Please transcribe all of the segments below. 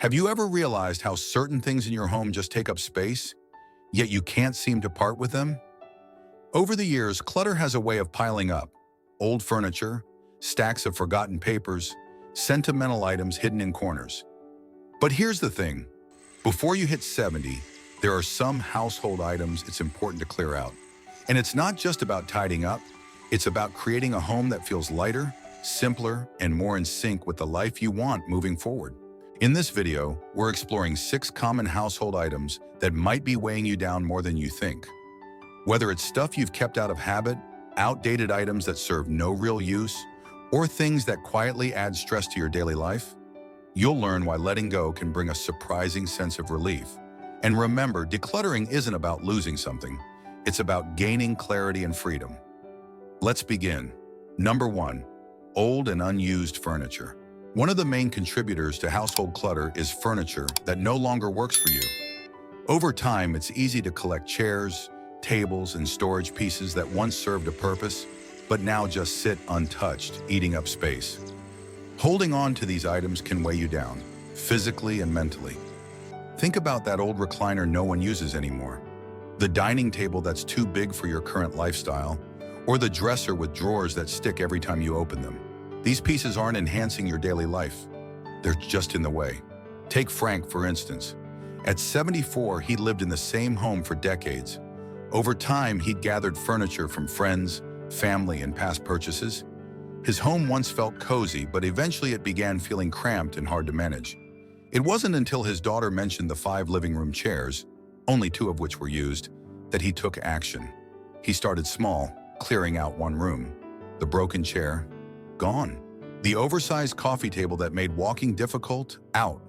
Have you ever realized how certain things in your home just take up space, yet you can't seem to part with them? Over the years, clutter has a way of piling up. Old furniture, stacks of forgotten papers, sentimental items hidden in corners. But here's the thing. Before you hit 70, there are some household items it's important to clear out. And it's not just about tidying up, it's about creating a home that feels lighter, simpler, and more in sync with the life you want moving forward. In this video, we're exploring 6 common household items that might be weighing you down more than you think. Whether it's stuff you've kept out of habit, outdated items that serve no real use, or things that quietly add stress to your daily life, you'll learn why letting go can bring a surprising sense of relief. And remember, decluttering isn't about losing something. It's about gaining clarity and freedom. Let's begin. Number 1. Old and unused furniture. One of the main contributors to household clutter is furniture that no longer works for you. Over time, it's easy to collect chairs, tables, and storage pieces that once served a purpose, but now just sit untouched, eating up space. Holding on to these items can weigh you down, physically and mentally. Think about that old recliner no one uses anymore, the dining table that's too big for your current lifestyle, or the dresser with drawers that stick every time you open them. These pieces aren't enhancing your daily life. They're just in the way. Take Frank, for instance. At 74, he lived in the same home for decades. Over time, he'd gathered furniture from friends, family, and past purchases. His home once felt cozy, but eventually it began feeling cramped and hard to manage. It wasn't until his daughter mentioned the 5 living room chairs, only 2 of which were used, that he took action. He started small, clearing out one room. The broken chair, gone. The oversized coffee table that made walking difficult, out.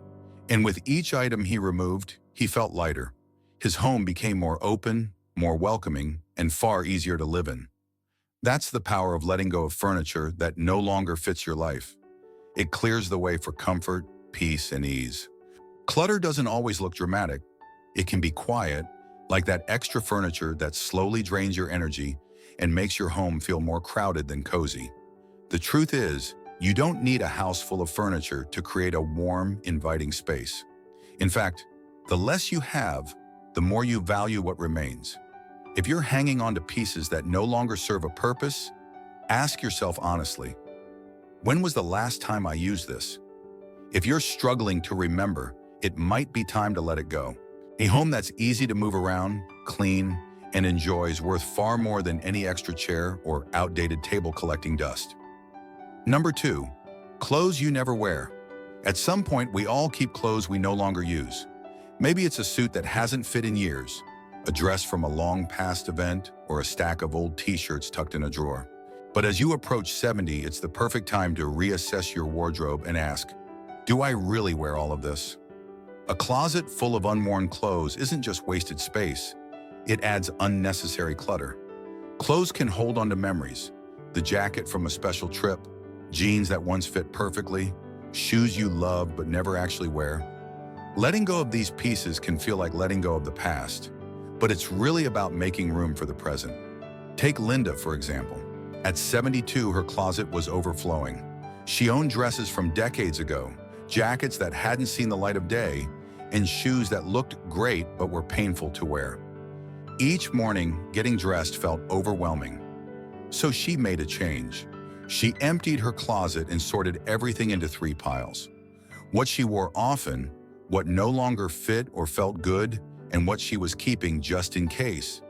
And with each item he removed, he felt lighter. His home became more open, more welcoming, and far easier to live in. That's the power of letting go of furniture that no longer fits your life. It clears the way for comfort, peace, and ease. Clutter doesn't always look dramatic. It can be quiet, like that extra furniture that slowly drains your energy and makes your home feel more crowded than cozy. The truth is, you don't need a house full of furniture to create a warm, inviting space. In fact, the less you have, the more you value what remains. If you're hanging on to pieces that no longer serve a purpose, ask yourself honestly, when was the last time I used this? If you're struggling to remember, it might be time to let it go. A home that's easy to move around, clean, and enjoy is worth far more than any extra chair or outdated table collecting dust. Number 2, clothes you never wear. At some point, we all keep clothes we no longer use. Maybe it's a suit that hasn't fit in years, a dress from a long past event, or a stack of old t-shirts tucked in a drawer. But as you approach 70, it's the perfect time to reassess your wardrobe and ask, do I really wear all of this? A closet full of unworn clothes isn't just wasted space, it adds unnecessary clutter. Clothes can hold onto memories, the jacket from a special trip, jeans that once fit perfectly, shoes you love but never actually wear. Letting go of these pieces can feel like letting go of the past, but it's really about making room for the present. Take Linda, for example. At 72, her closet was overflowing. She owned dresses from decades ago, jackets that hadn't seen the light of day, and shoes that looked great but were painful to wear. Each morning, getting dressed felt overwhelming. So she made a change. She emptied her closet and sorted everything into 3 piles. What she wore often, what no longer fit or felt good, and what she was keeping just in case.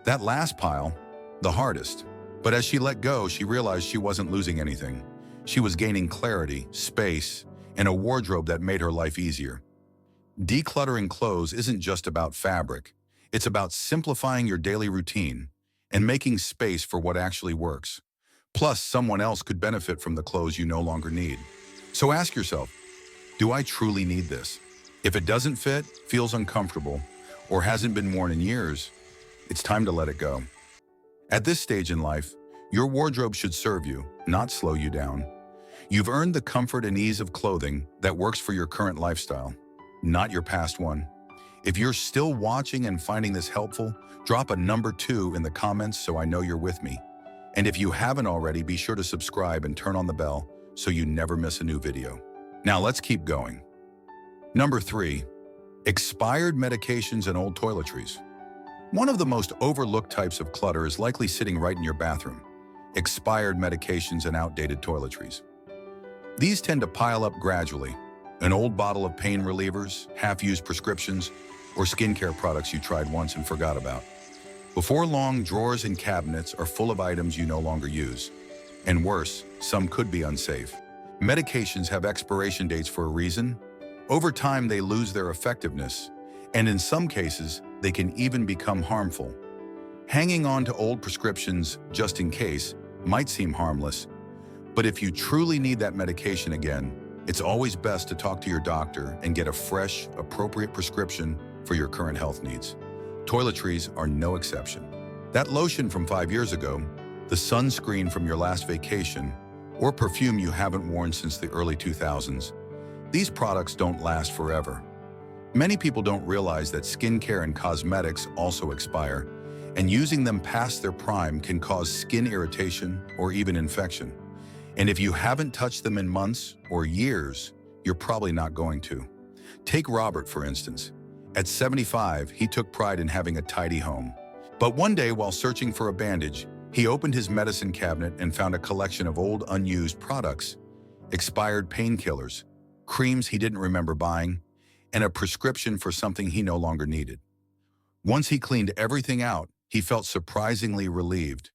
That last pile, the hardest. But as she let go, she realized she wasn't losing anything. She was gaining clarity, space, and a wardrobe that made her life easier. Decluttering clothes isn't just about fabric. It's about simplifying your daily routine and making space for what actually works. Plus, someone else could benefit from the clothes you no longer need. So ask yourself, do I truly need this? If it doesn't fit, feels uncomfortable, or hasn't been worn in years, it's time to let it go. At this stage in life, your wardrobe should serve you, not slow you down. You've earned the comfort and ease of clothing that works for your current lifestyle, not your past one. If you're still watching and finding this helpful, drop a number 2 in the comments so I know you're with me. And if you haven't already, be sure to subscribe and turn on the bell so you never miss a new video. Now let's keep going. Number 3. Expired medications and old toiletries. One of the most overlooked types of clutter is likely sitting right in your bathroom: expired medications and outdated toiletries. These tend to pile up gradually. An old bottle of pain relievers, half-used prescriptions, or skincare products you tried once and forgot about. Before long, drawers and cabinets are full of items you no longer use. And worse, some could be unsafe. Medications have expiration dates for a reason. Over time, they lose their effectiveness, and in some cases, they can even become harmful. Hanging on to old prescriptions just in case might seem harmless, but if you truly need that medication again, it's always best to talk to your doctor and get a fresh, appropriate prescription for your current health needs. Toiletries are no exception. That lotion from 5 years ago, the sunscreen from your last vacation, or perfume you haven't worn since the early 2000s, these products don't last forever. Many people don't realize that skincare and cosmetics also expire, and using them past their prime can cause skin irritation or even infection. And if you haven't touched them in months or years, you're probably not going to. Take Robert, for instance. At 75, he took pride in having a tidy home. But one day, while searching for a bandage, he opened his medicine cabinet and found a collection of old, unused products: expired painkillers, creams he didn't remember buying, and a prescription for something he no longer needed. Once he cleaned everything out, he felt surprisingly relieved.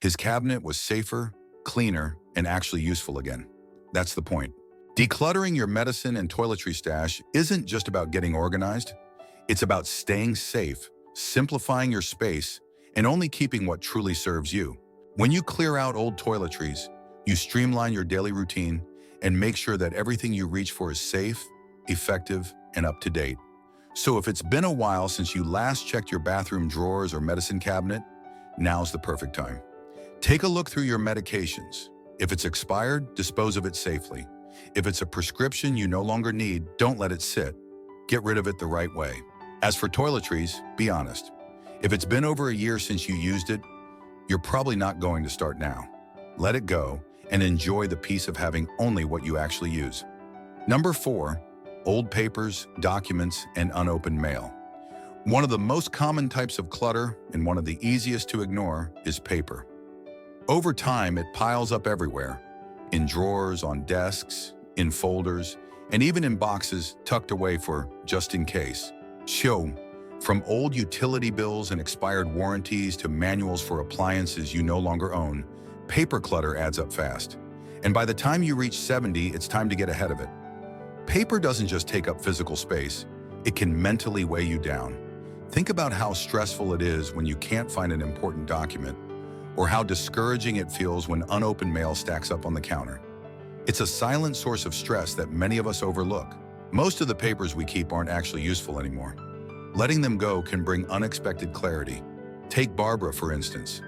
His cabinet was safer, cleaner, and actually useful again. That's the point. Decluttering your medicine and toiletry stash isn't just about getting organized. It's about staying safe, simplifying your space, and only keeping what truly serves you. When you clear out old toiletries, you streamline your daily routine and make sure that everything you reach for is safe, effective, and up to date. So if it's been a while since you last checked your bathroom drawers or medicine cabinet, now's the perfect time. Take a look through your medications. If it's expired, dispose of it safely. If it's a prescription you no longer need, don't let it sit. Get rid of it the right way. As for toiletries, be honest. If it's been over a year since you used it, you're probably not going to start now. Let it go and enjoy the peace of having only what you actually use. Number 4, old papers, documents, and unopened mail. One of the most common types of clutter, and one of the easiest to ignore, is paper. Over time, it piles up everywhere: in drawers, on desks, in folders, and even in boxes tucked away for just in case. From old utility bills and expired warranties to manuals for appliances you no longer own, paper clutter adds up fast. And by the time you reach 70, it's time to get ahead of it. Paper doesn't just take up physical space, it can mentally weigh you down. Think about how stressful it is when you can't find an important document, or how discouraging it feels when unopened mail stacks up on the counter. It's a silent source of stress that many of us overlook. Most of the papers we keep aren't actually useful anymore. Letting them go can bring unexpected clarity. Take Barbara, for instance.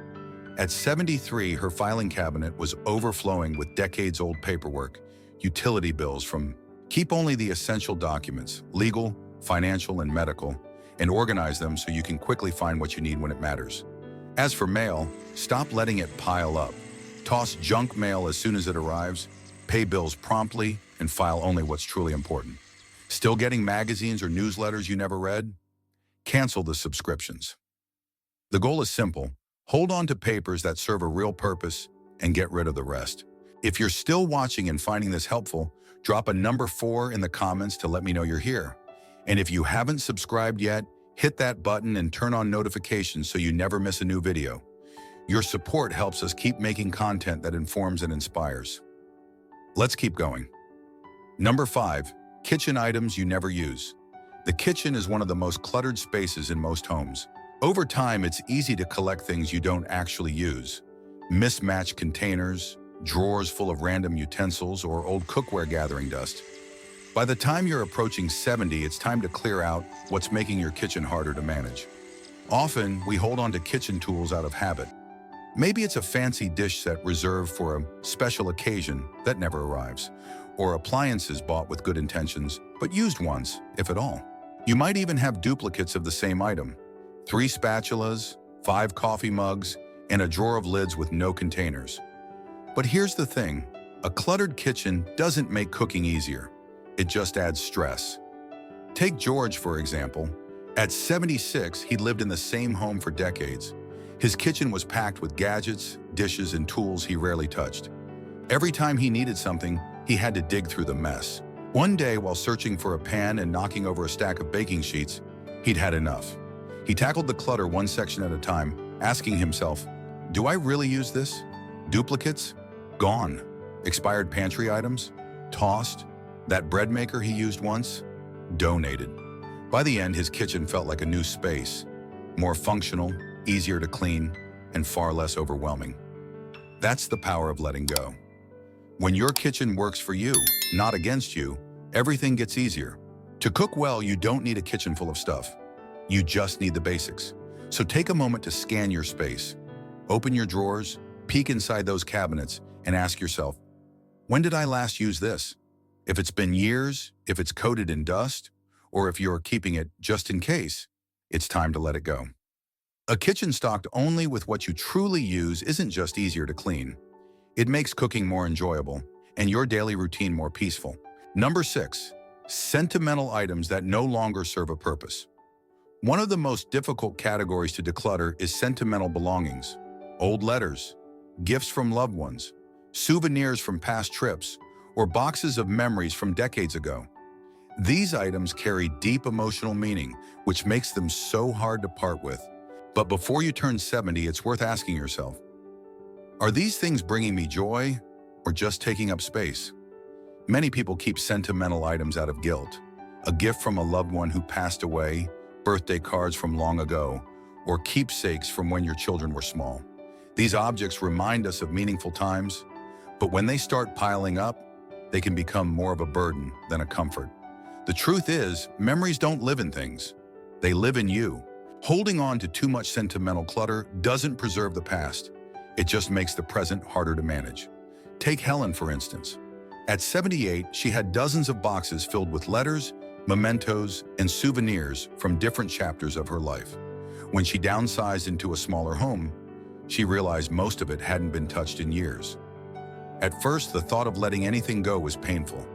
At 73, her filing cabinet was overflowing with decades-old paperwork, utility bills from keep only the essential documents, legal, financial, and medical, and organize them so you can quickly find what you need when it matters. As for mail, stop letting it pile up. Toss junk mail as soon as it arrives, pay bills promptly, and file only what's truly important. Still getting magazines or newsletters you never read? Cancel the subscriptions. The goal is simple: hold on to papers that serve a real purpose and get rid of the rest. If you're still watching and finding this helpful, drop a number 4 in the comments to let me know you're here. And if you haven't subscribed yet, hit that button and turn on notifications so you never miss a new video. Your support helps us keep making content that informs and inspires. Let's keep going. Number 5, kitchen items you never use. The kitchen is one of the most cluttered spaces in most homes. Over time, it's easy to collect things you don't actually use: mismatched containers, drawers full of random utensils, or old cookware gathering dust. By the time you're approaching 70, it's time to clear out what's making your kitchen harder to manage. Often, we hold on to kitchen tools out of habit. Maybe it's a fancy dish set reserved for a special occasion that never arrives, or appliances bought with good intentions, but used once, if at all. You might even have duplicates of the same item: 3 spatulas, 5 coffee mugs, and a drawer of lids with no containers. But here's the thing: a cluttered kitchen doesn't make cooking easier. It just adds stress. Take George, for example. At 76, he'd lived in the same home for decades. His kitchen was packed with gadgets, dishes, and tools he rarely touched. Every time he needed something, he had to dig through the mess. One day, while searching for a pan and knocking over a stack of baking sheets, he'd had enough. He tackled the clutter one section at a time, asking himself, "Do I really use this?" Duplicates? Gone. Expired pantry items? Tossed. That bread maker he used once? Donated. By the end, his kitchen felt like a new space, more functional, easier to clean, and far less overwhelming. That's the power of letting go. When your kitchen works for you, not against you, everything gets easier. To cook well, you don't need a kitchen full of stuff. You just need the basics. So take a moment to scan your space. Open your drawers, peek inside those cabinets, and ask yourself, when did I last use this? If it's been years, if it's coated in dust, or if you're keeping it just in case, it's time to let it go. A kitchen stocked only with what you truly use isn't just easier to clean. It makes cooking more enjoyable and your daily routine more peaceful. Number 6, sentimental items that no longer serve a purpose. One of the most difficult categories to declutter is sentimental belongings. Old letters, gifts from loved ones, souvenirs from past trips, or boxes of memories from decades ago. These items carry deep emotional meaning, which makes them so hard to part with. But before you turn 70, it's worth asking yourself, are these things bringing me joy or just taking up space? Many people keep sentimental items out of guilt. A gift from a loved one who passed away, birthday cards from long ago, or keepsakes from when your children were small. These objects remind us of meaningful times, but when they start piling up, they can become more of a burden than a comfort. The truth is, memories don't live in things. They live in you. Holding on to too much sentimental clutter doesn't preserve the past. It just makes the present harder to manage. Take Helen, for instance. At 78, she had dozens of boxes filled with letters, mementos, and souvenirs from different chapters of her life. When she downsized into a smaller home, she realized most of it hadn't been touched in years. At first, the thought of letting anything go was painful.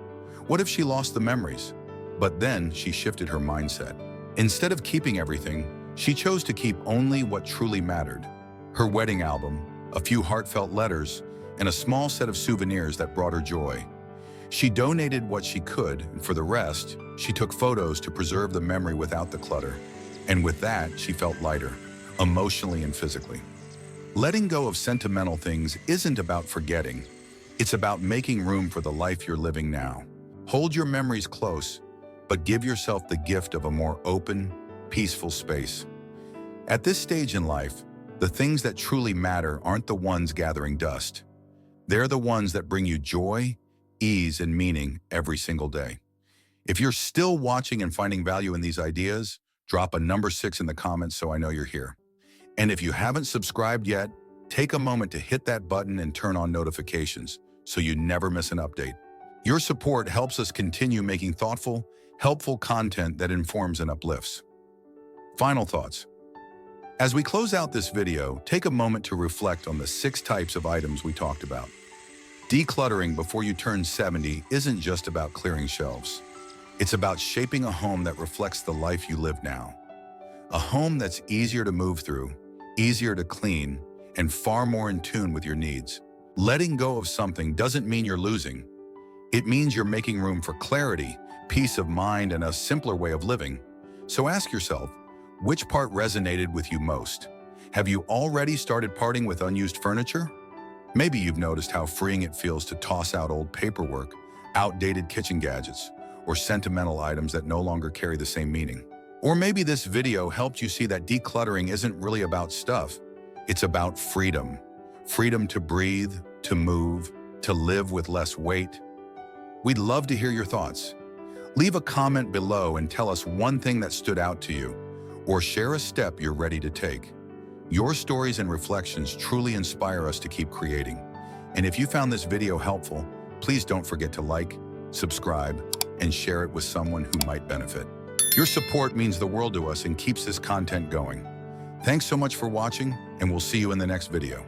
What if she lost the memories? But then she shifted her mindset. Instead of keeping everything, she chose to keep only what truly mattered. Her wedding album, a few heartfelt letters, and a small set of souvenirs that brought her joy. She donated what she could, and for the rest, she took photos to preserve the memory without the clutter. And with that, she felt lighter, emotionally and physically. Letting go of sentimental things isn't about forgetting. It's about making room for the life you're living now. Hold your memories close, but give yourself the gift of a more open, peaceful space. At this stage in life, the things that truly matter aren't the ones gathering dust. They're the ones that bring you joy, ease, and meaning every single day. If you're still watching and finding value in these ideas, drop a number 6 in the comments so I know you're here. And if you haven't subscribed yet, take a moment to hit that button and turn on notifications so you never miss an update. Your support helps us continue making thoughtful, helpful content that informs and uplifts. Final thoughts. As we close out this video, take a moment to reflect on the 6 types of items we talked about. Decluttering before you turn 70 isn't just about clearing shelves. It's about shaping a home that reflects the life you live now. A home that's easier to move through, easier to clean, and far more in tune with your needs. Letting go of something doesn't mean you're losing. It means you're making room for clarity, peace of mind, and a simpler way of living. So ask yourself, which part resonated with you most? Have you already started parting with unused furniture? Maybe you've noticed how freeing it feels to toss out old paperwork, outdated kitchen gadgets, or sentimental items that no longer carry the same meaning. Or maybe this video helped you see that decluttering isn't really about stuff. It's about freedom. Freedom to breathe, to move, to live with less weight. We'd love to hear your thoughts. Leave a comment below and tell us one thing that stood out to you, or share a step you're ready to take. Your stories and reflections truly inspire us to keep creating. And if you found this video helpful, please don't forget to like, subscribe, and share it with someone who might benefit. Your support means the world to us and keeps this content going. Thanks so much for watching, and we'll see you in the next video.